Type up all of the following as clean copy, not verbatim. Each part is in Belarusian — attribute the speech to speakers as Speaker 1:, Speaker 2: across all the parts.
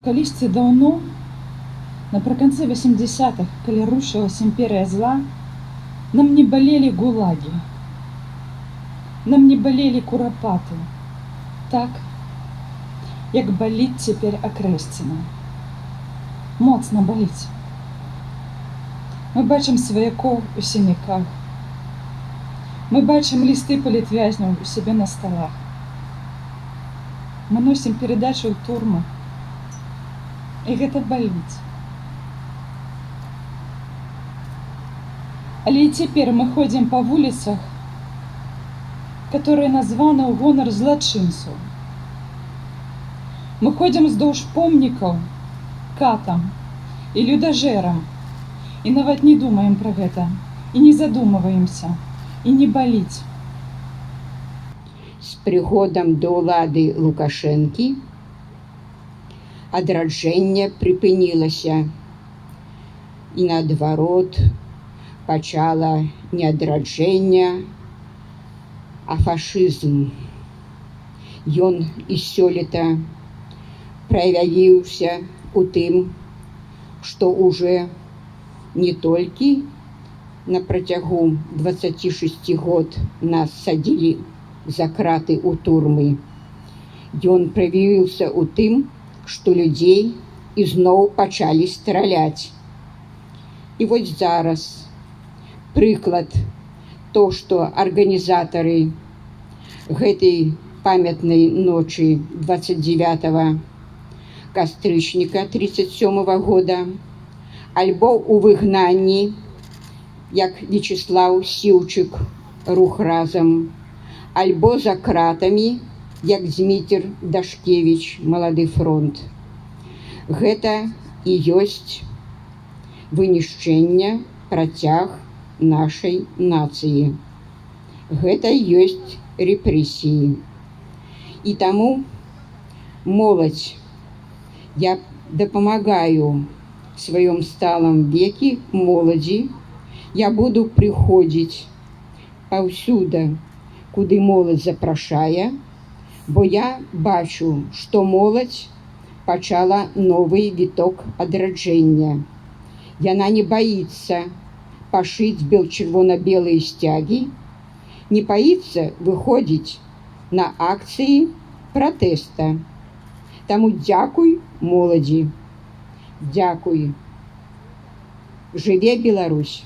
Speaker 1: Калісьці даўно, напрыканцы 80-х, калі рушылася імперыя зла, нам не балелі гулагі, нам не балелі курапаты, так, як баліць цяпер Акрэсціна. Моцна баліць. Мы бачым сваякоў у сіняках, мы бачым лісты палітвязняў у сябе на сталах. Мы носім перадачы ў турмы, і гэта баліць. Але і цяпер мы ходзім па вуліцах, которые названы ў гонар злачынцаў. Мы ходзім уздоўж помнікаў катам і людажэрам, і нават не думаем пра гэта, і не задумваемся, і не баліць.
Speaker 2: З прыходам да ўлады Лукашэнкі адраджэнне прыпынілася, і наадварот пачала не адраджэнне, а фашызм. Ён і сёлета праявіўся у тым, што ўжо не толькі на працягу 26 год нас садзілі за краты ў турмы. Ён праявіўся ў тым, што людзей ізноў пачалі страляць. І вось зараз прыклад то, што арганізатары гэтай памятнай ночы 29 кастрычніка 37 года альбо ў выгнанні, як Вячеслав Сіўчык, рух разам, альбо за кратамі, як Змітер Дашкевіч, малады фронт. Гэта і ёсць вынішчэнне, працяг нашай нацыі. Гэта ёсць рэпрэсіі. І таму моладзь, я дапамагаю в сваём сталым веке моладзі, я буду прыходзіць паўсюды, куды моладзь запрашае, бо я бачу, што моладзь пачала новы віток адраджэння. Яна не баіцца пашыць чырвона-белыя сцягі, не баіцца выходзіць на акцыі пратэста. Таму дзякуй моладзі. Дзякуй. Жыве Беларусь!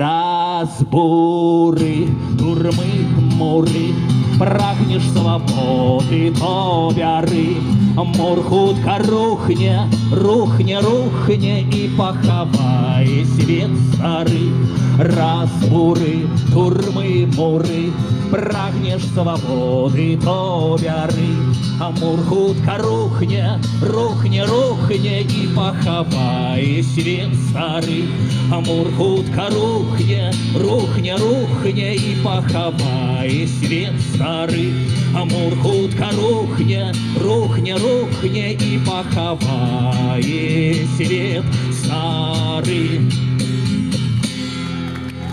Speaker 3: Разбуры, турмы, муры, прагнеш свабоды, то бяры. Мур хутка рухне, рухне, рухне і пахавае свет стары. Разбуры, турмы, муры, прагнеш свабоды, то бяры. Мур хутка рухне, рухне, рухне і пахавае свет стары. Мур хутка рухне, рухне, рухне і пахавае свет стары. Мур хутка рухне, рухне, рухне і пахавае свет стары.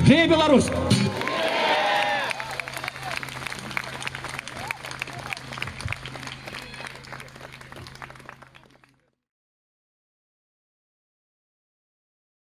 Speaker 3: Жыве Беларусь!